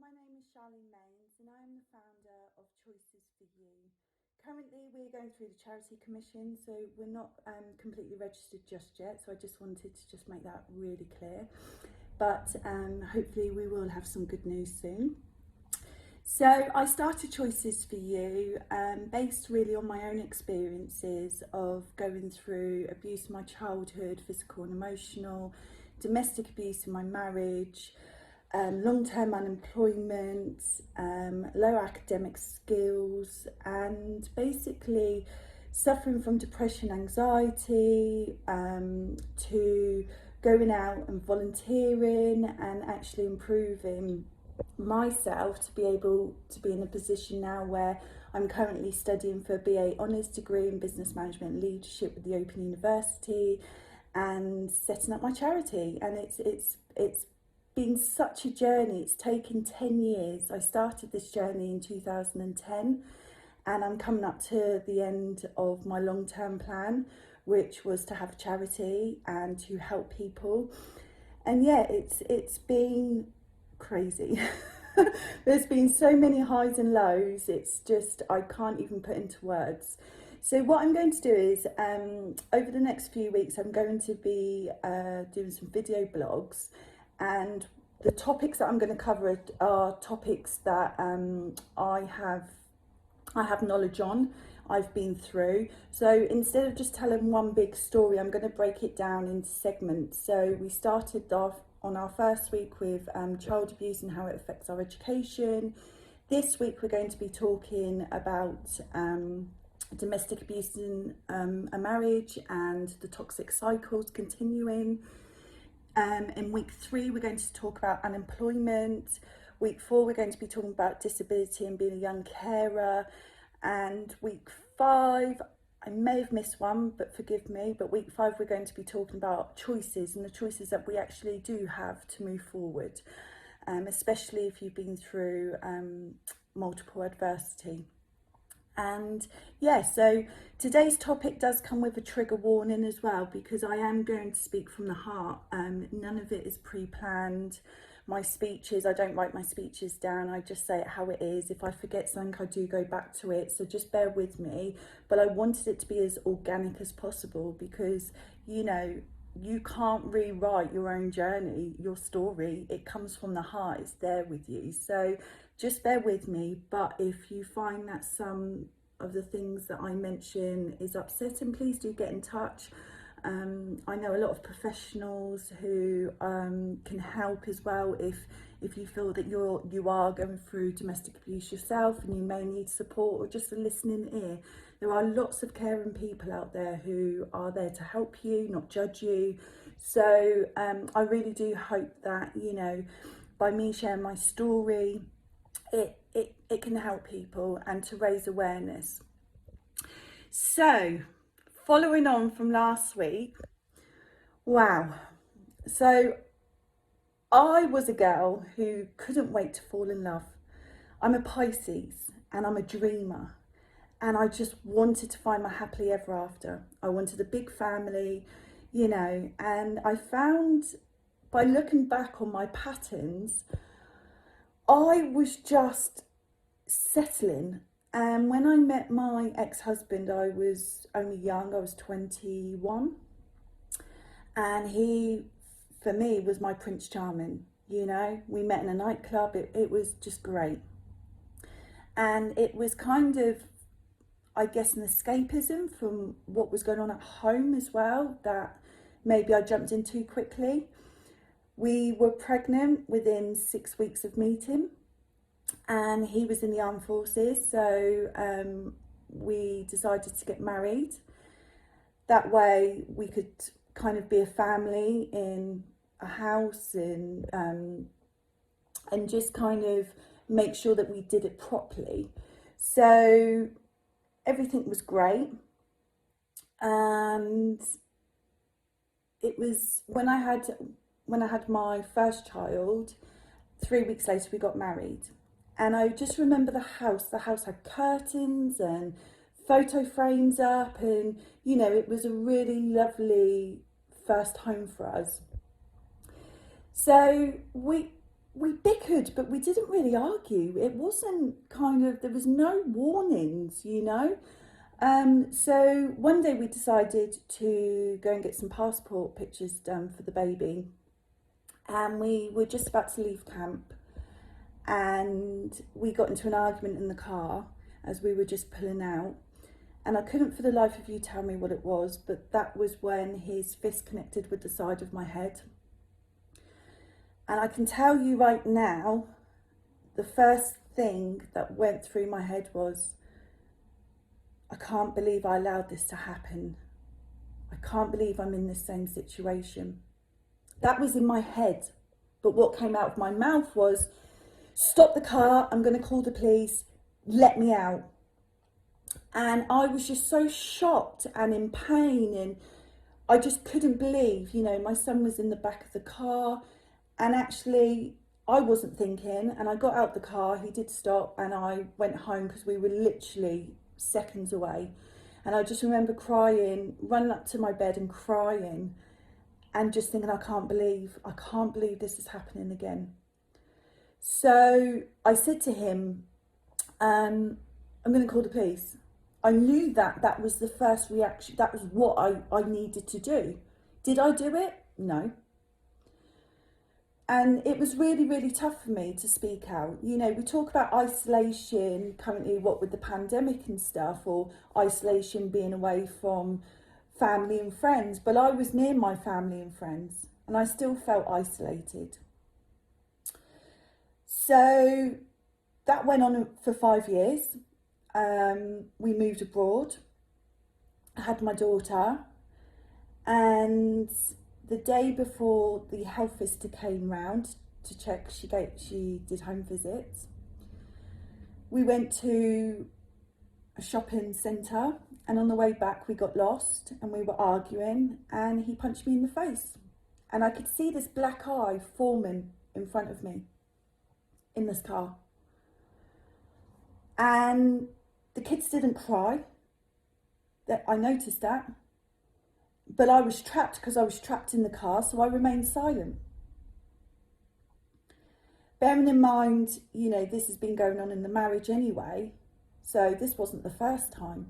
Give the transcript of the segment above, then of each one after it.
My name is Charlene Maines and I am the founder of Choices for You. Currently we're going through the Charity Commission, so we're not completely registered just yet, so I just wanted to just make that really clear. But hopefully we will have some good news soon. So I started Choices for You based really on my own experiences of going through abuse in my childhood, physical and emotional, domestic abuse in my marriage, long-term unemployment, low academic skills, and basically suffering from depression, anxiety, to going out and volunteering and actually improving myself to be able to be in a position now where I'm currently studying for a BA Honours degree in Business Management and Leadership with the Open University, and setting up my charity. And it's been such a journey. It's taken 10 years. I started this journey in 2010 and I'm coming up to the end of my long-term plan, which was to have a charity and to help people. And yeah, it's been crazy. There's been so many highs and lows, it's just I can't even put into words. So what I'm going to do is over the next few weeks I'm going to be doing some video blogs, and the topics that I'm going to cover are topics that I have knowledge on, I've been through. So instead of just telling one big story, I'm going to break it down into segments. So we started off on our first week with child abuse and how it affects our education. This week we're going to be talking about domestic abuse in a marriage and the toxic cycles continuing. In week 3 we're going to talk about unemployment. Week 4 we're going to be talking about disability and being a young carer. And week 5, I may have missed one, but forgive me, but week 5 we're going to be talking about choices and the choices that we actually do have to move forward, especially if you've been through multiple adversity. And yeah, so today's topic does come with a trigger warning as well, because I am going to speak from the heart. None of it is pre-planned. My speeches, I don't write my speeches down, I just say it how it is. If I forget something, I do go back to it, so just bear with me. But I wanted it to be as organic as possible, because, you know, you can't rewrite your own journey, your story. It comes from the heart, it's there with you. So just bear with me. But if you find that some of the things that I mention is upsetting, please do get in touch. I know a lot of professionals who can help as well if you feel that you are going through domestic abuse yourself and you may need support or just a listening ear. There are lots of caring people out there who are there to help you, not judge you. So I really do hope that, you know, by me sharing my story, it can help people and to raise awareness. So following on from last week, wow. So I was a girl who couldn't wait to fall in love. I'm a Pisces and I'm a dreamer, and I just wanted to find my happily ever after. I wanted a big family, you know, and I found by looking back on my patterns, I was just settling. And when I met my ex-husband, I was only young, I was 21. And he, for me, was my Prince Charming, you know. We met in a nightclub, it was just great. And it was kind of, I guess, an escapism from what was going on at home as well, that maybe I jumped in too quickly. We were pregnant within 6 weeks of meeting, and he was in the armed forces, so we decided to get married. That way we could kind of be a family in a house and just kind of make sure that we did it properly. So everything was great, and it was when I had my first child, 3 weeks later we got married. And I just remember the house had curtains and photo frames up, and you know, it was a really lovely first home for us. So we we bickered, but we didn't really argue. It wasn't there was no warnings, you know. So one day we decided to go and get some passport pictures done for the baby. And we were just about to leave camp, and we got into an argument in the car as we were just pulling out. And I couldn't for the life of you tell me what it was, but that was when his fist connected with the side of my head. And I can tell you right now, the first thing that went through my head was, I can't believe I allowed this to happen. I can't believe I'm in this same situation. That was in my head. But what came out of my mouth was, stop the car, I'm going to call the police, let me out. And I was just so shocked and in pain, and I just couldn't believe, you know, my son was in the back of the car, and actually I wasn't thinking, and I got out the car, he did stop, and I went home because we were literally seconds away. And I just remember crying, running up to my bed and crying, and just thinking, I can't believe this is happening again. So I said to him, I'm going to call the police. I knew that was the first reaction. That was what I needed to do. Did I do it? No. And it was really, really tough for me to speak out. You know, we talk about isolation currently, what with the pandemic and stuff, or isolation being away from family and friends. But I was near my family and friends, and I still felt isolated. So that went on for 5 years. We moved abroad. I had my daughter, and the day before the health visitor came round to check, she did home visits. We went to a shopping centre, and on the way back we got lost and we were arguing, and he punched me in the face, and I could see this black eye forming in front of me in this car. And the kids didn't cry. I noticed that. But I was trapped because I was trapped in the car, so I remained silent. Bearing in mind, you know, this has been going on in the marriage anyway, so this wasn't the first time.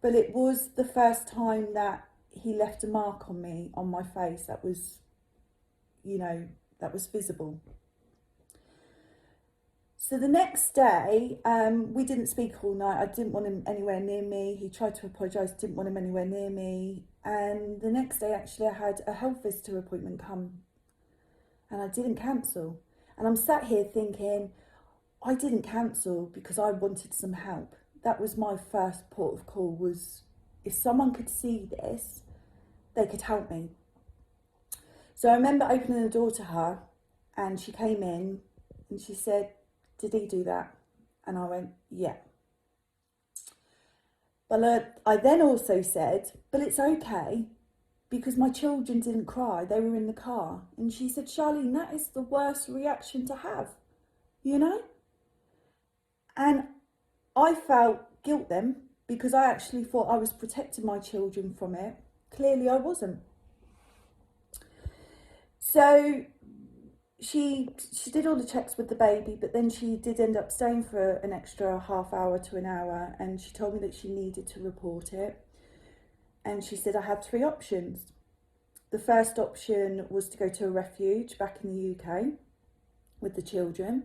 But it was the first time that he left a mark on me, on my face, that was, you know, that was visible. So the next day, we didn't speak all night. I didn't want him anywhere near me. He tried to apologise, didn't want him anywhere near me. And the next day, actually, I had a health visitor appointment come, and I didn't cancel. And I'm sat here thinking, I didn't cancel because I wanted some help. That was my first port of call, was if someone could see this, they could help me. So I remember opening the door to her, and she came in and she said, did he do that? And I went, yeah. But I then also said, but it's okay because my children didn't cry. They were in the car. And she said, Charlene, that is the worst reaction to have, you know? And I felt guilt then because I actually thought I was protecting my children from it. Clearly I wasn't. So she did all the checks with the baby, but then she did end up staying for an extra half hour to an hour, and she told me that she needed to report it. And she said I had 3 options. The first option was to go to a refuge back in the UK with the children.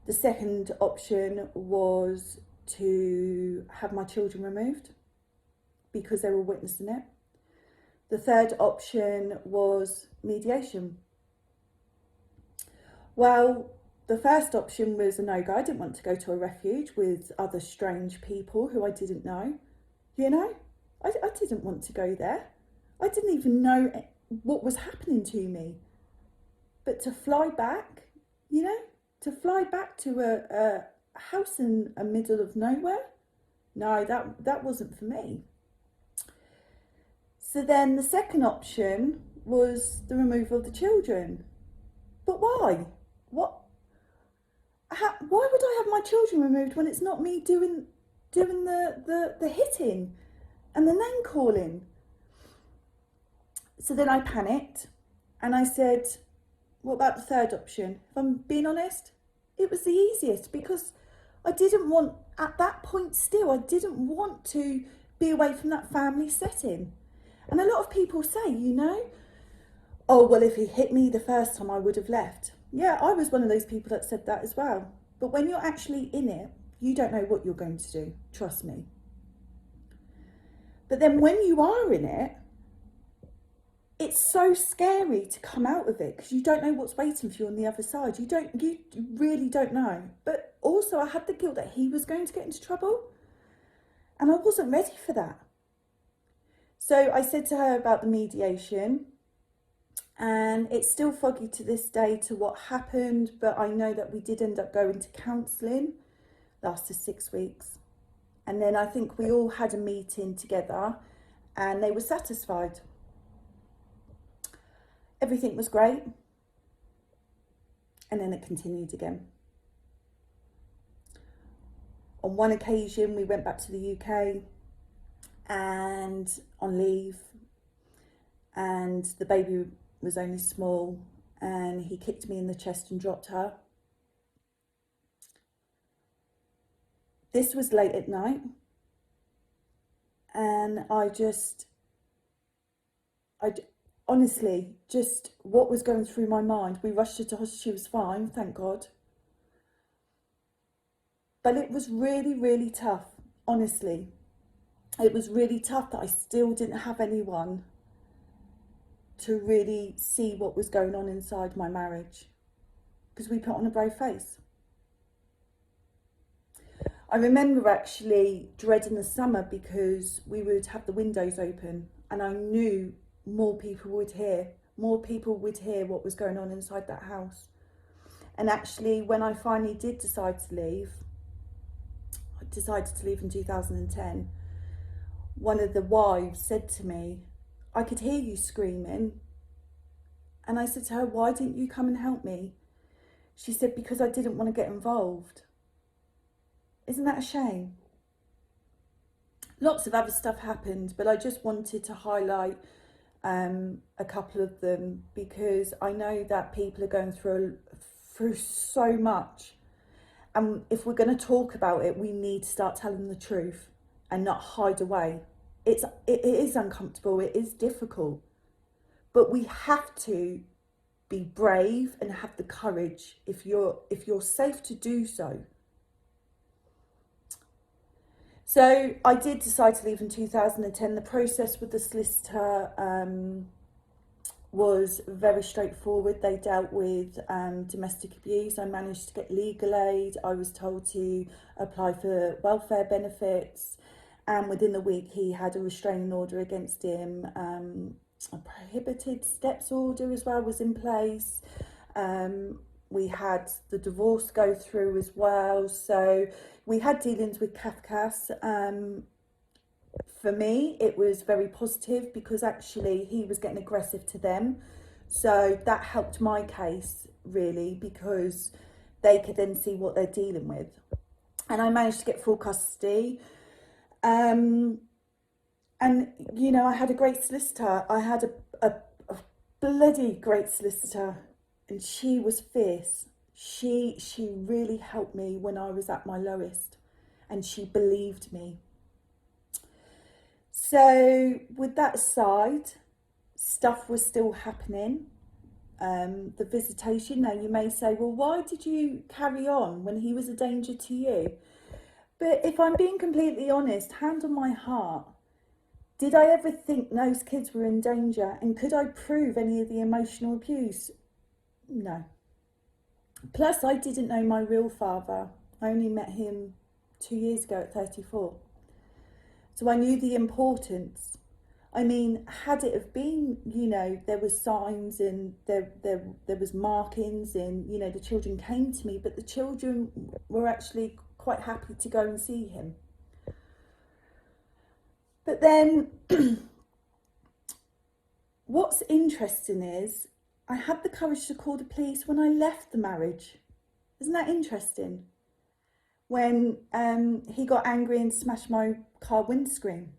The second option was to have my children removed because they were witnessing it. The third option was mediation. Well, the first option was a no-go. I didn't want to go to a refuge with other strange people who I didn't know. You know, I didn't want to go there. I didn't even know what was happening to me. But to fly back, you know, to fly back to a house in the middle of nowhere, no, that wasn't for me. So then the second option was the removal of the children. But why? Why would I have my children removed when it's not me doing the hitting and the name calling? So then I panicked and I said, What about the third option? If I'm being honest, it was the easiest, because I didn't want, at that point still, I didn't want to be away from that family setting. And a lot of people say, you know, oh, well, if he hit me the first time, I would have left. Yeah, I was one of those people that said that as well. But when you're actually in it, you don't know what you're going to do. Trust me. But then when you are in it, it's so scary to come out of it, because you don't know what's waiting for you on the other side. You really don't know. But also I had the guilt that he was going to get into trouble, and I wasn't ready for that. So I said to her about the mediation, and it's still foggy to this day to what happened, but I know that we did end up going to counselling, lasted 6 weeks. And then I think we all had a meeting together and they were satisfied. Everything was great. And then it continued again. On one occasion, we went back to the UK and on leave, and the baby was only small, and he kicked me in the chest and dropped her. This was late at night, and honestly, just what was going through my mind. We rushed her to hospital, she was fine, thank God. But it was really, really tough, honestly. It was really tough that I still didn't have anyone to really see what was going on inside my marriage, because we put on a brave face. I remember actually dreading the summer because we would have the windows open, and I knew more people would hear what was going on inside that house. And actually, when I finally did decide to leave, I decided to leave in 2010, one of the wives said to me, I could hear you screaming. And I said to her, why didn't you come and help me? She said, because I didn't want to get involved. Isn't that a shame? Lots of other stuff happened, but I just wanted to highlight a couple of them, because I know that people are going through so much. And if we're going to talk about it, we need to start telling the truth and not hide away. It is uncomfortable, it is difficult, but we have to be brave and have the courage if you're safe to do so. So I did decide to leave in 2010. The process with the solicitor was very straightforward. They dealt with domestic abuse. I managed to get legal aid. I was told to apply for welfare benefits, and within the week he had a restraining order against him. A prohibited steps order as well was in place. We had the divorce go through as well. So we had dealings with Kafkas. For me, it was very positive, because actually he was getting aggressive to them. So that helped my case, really, because they could then see what they're dealing with. And I managed to get full custody. And, you know, I had a great solicitor. I had a bloody great solicitor. And she was fierce. She really helped me when I was at my lowest, and she believed me. So with that aside, stuff was still happening. The visitation, now you may say, well, why did you carry on when he was a danger to you? But if I'm being completely honest, hand on my heart, did I ever think those kids were in danger? And could I prove any of the emotional abuse? No. Plus, I didn't know my real father. I only met him 2 years ago at 34. So I knew the importance. I mean, had it have been, you know, there was signs and there was markings, and, you know, the children came to me, but the children were actually quite happy to go and see him. But then what's interesting is I had the courage to call the police when I left the marriage. Isn't that interesting? When he got angry and smashed my car windscreen.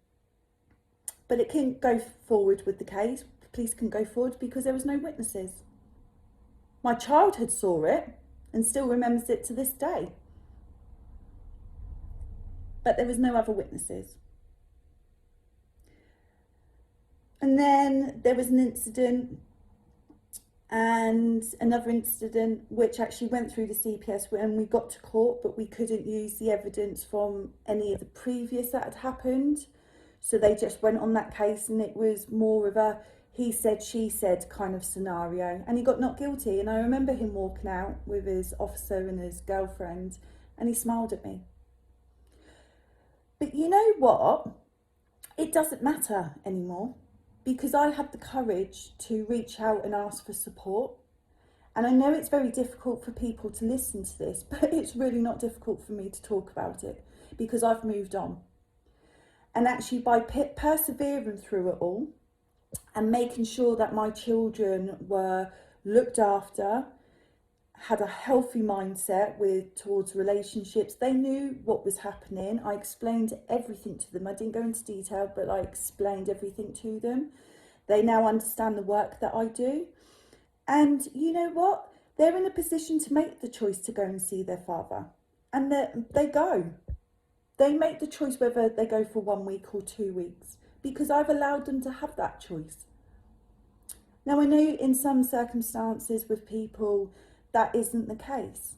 But it couldn't go forward with the case. The police couldn't go forward because there was no witnesses. My childhood saw it and still remembers it to this day. But there was no other witnesses. And then there was an incident and another incident which actually went through the CPS when we got to court, but we couldn't use the evidence from any of the previous that had happened. So they just went on that case, and it was more of a he said, she said kind of scenario. And he got not guilty. And I remember him walking out with his officer and his girlfriend, and he smiled at me. But you know what? It doesn't matter anymore, because I had the courage to reach out and ask for support. And I know it's very difficult for people to listen to this, but it's really not difficult for me to talk about it, because I've moved on. And actually, by persevering through it all and making sure that my children were looked after, had a healthy mindset towards relationships, they knew what was happening. I explained everything to them. I didn't go into detail, but I explained everything to them. They now understand the work that I do. And you know what? They're in a position to make the choice to go and see their father. And they go. They make the choice whether they go for 1 week or 2 weeks, because I've allowed them to have that choice. Now, I know in some circumstances with people that isn't the case,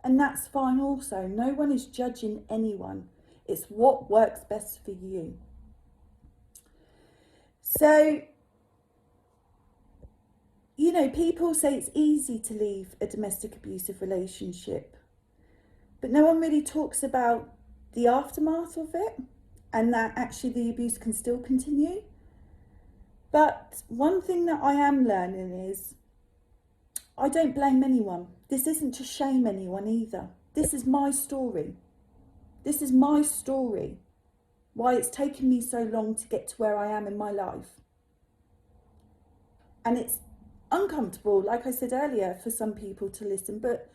and that's fine also. No one is judging anyone. It's what works best for you. So, you know, people say it's easy to leave a domestic abusive relationship, but no one really talks about the aftermath of it, and that actually the abuse can still continue. But one thing that I am learning is I don't blame anyone. This isn't to shame anyone either. This is my story. This is my story. Why it's taken me so long to get to where I am in my life. And it's uncomfortable, like I said earlier, for some people to listen, but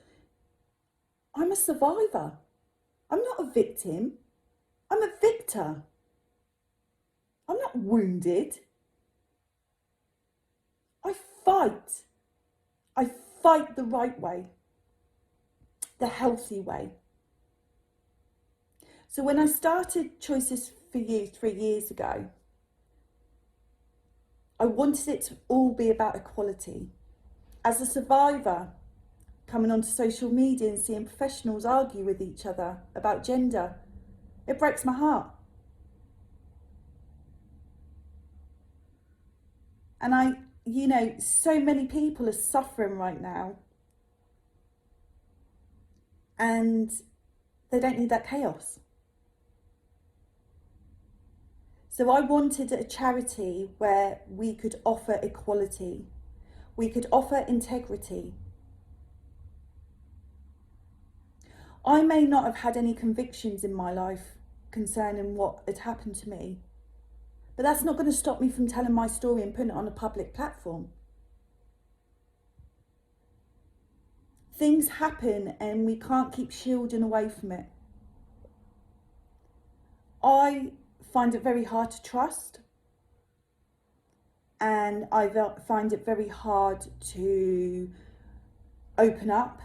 I'm a survivor. I'm not a victim. I'm a victor. I'm not wounded. I fight. I fight the right way, the healthy way. So when I started Choices for You 3 years ago, I wanted it to all be about equality. As a survivor, coming onto social media and seeing professionals argue with each other about gender, it breaks my heart. And so many people are suffering right now, and they don't need that chaos. So I wanted a charity where we could offer equality, we could offer integrity. I may not have had any convictions in my life concerning what had happened to me, but that's not going to stop me from telling my story and putting it on a public platform. Things happen and we can't keep shielding away from it. I find it very hard to trust, and I find it very hard to open up.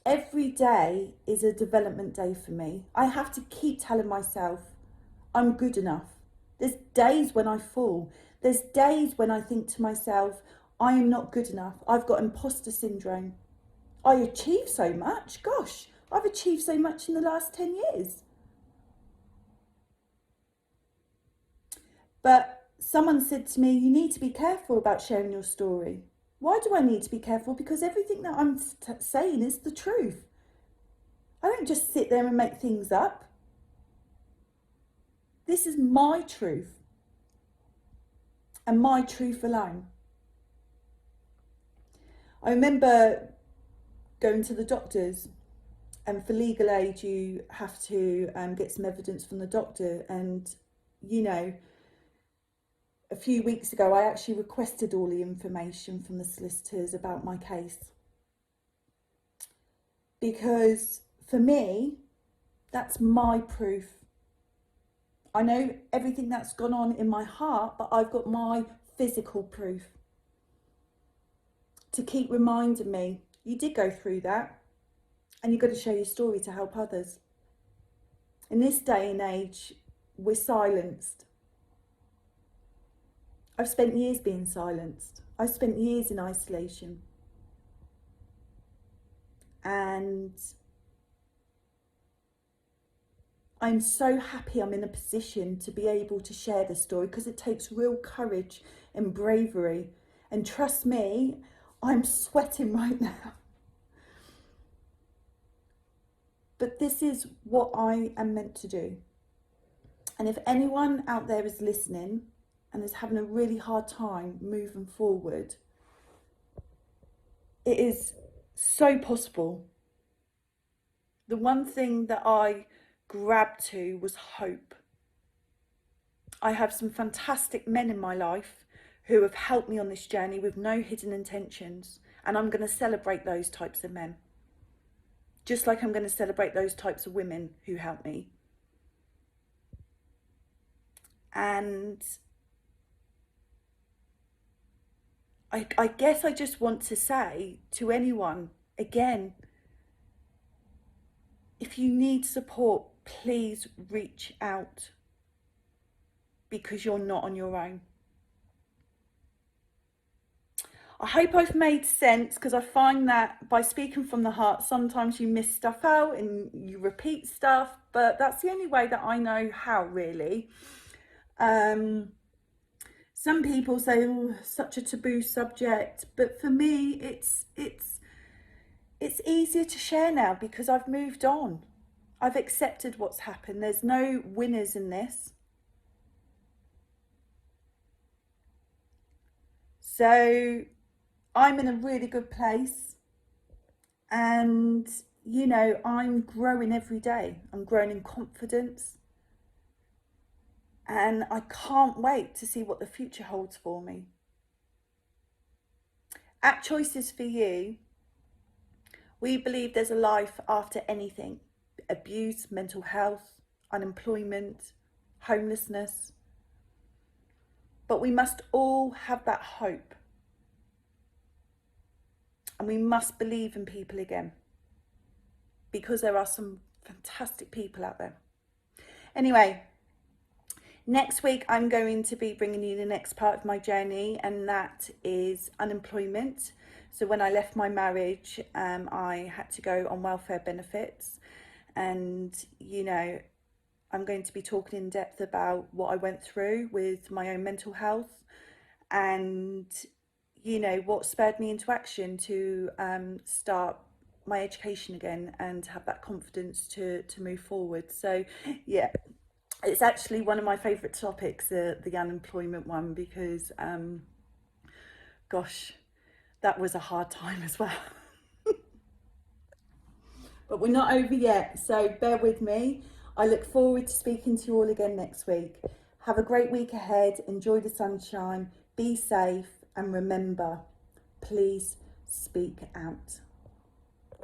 Every day is a development day for me. I have to keep telling myself I'm good enough. There's days when I fall. There's days when I think to myself, I am not good enough. I've got imposter syndrome. I achieve so much. Gosh, I've achieved so much in the last 10 years. But someone said to me, you need to be careful about sharing your story. Why do I need to be careful? Because everything that I'm saying is the truth. I don't just sit there and make things up. This is my truth, and my truth alone. I remember going to the doctors, and for legal aid you have to get some evidence from the doctor, and a few weeks ago I actually requested all the information from the solicitors about my case, because for me that's my proof. I know everything that's gone on in my heart, but I've got my physical proof. to keep reminding me, you did go through that, and you've got to share your story to help others. In this day and age, we're silenced. I've spent years being silenced. I've spent years in isolation. And I'm so happy I'm in a position to be able to share this story, because it takes real courage and bravery. And trust me, I'm sweating right now. But this is what I am meant to do. And if anyone out there is listening and is having a really hard time moving forward, it is so possible. The one thing that I grabbed to was hope. I have some fantastic men in my life who have helped me on this journey with no hidden intentions, and I'm going to celebrate those types of men, just like I'm going to celebrate those types of women who helped me. And I guess I just want to say to anyone, again, if you need support, please reach out, because you're not on your own. I hope I've made sense, because I find that by speaking from the heart, sometimes you miss stuff out and you repeat stuff, but that's the only way that I know how, really. Some people say, oh, such a taboo subject, but for me, it's easier to share now because I've moved on. I've accepted what's happened. There's no winners in this. So I'm in a really good place, and you know, I'm growing every day. I'm growing in confidence, and I can't wait to see what the future holds for me. At Choices for You, we believe there's a life after anything: abuse, mental health, unemployment, homelessness. But we must all have that hope. And we must believe in people again, because there are some fantastic people out there. Anyway, next week I'm going to be bringing you the next part of my journey, and that is unemployment. So when I left my marriage, I had to go on welfare benefits, and you know, I'm going to be talking in depth about what I went through with my own mental health, and you know, what spurred me into action to start my education again and have that confidence to move forward. So yeah, it's actually one of my favourite topics, the unemployment one, because gosh, that was a hard time as well. But we're not over yet, so bear with me. I look forward to speaking to you all again next week. Have a great week ahead. Enjoy the sunshine. Be safe, and remember, please speak out.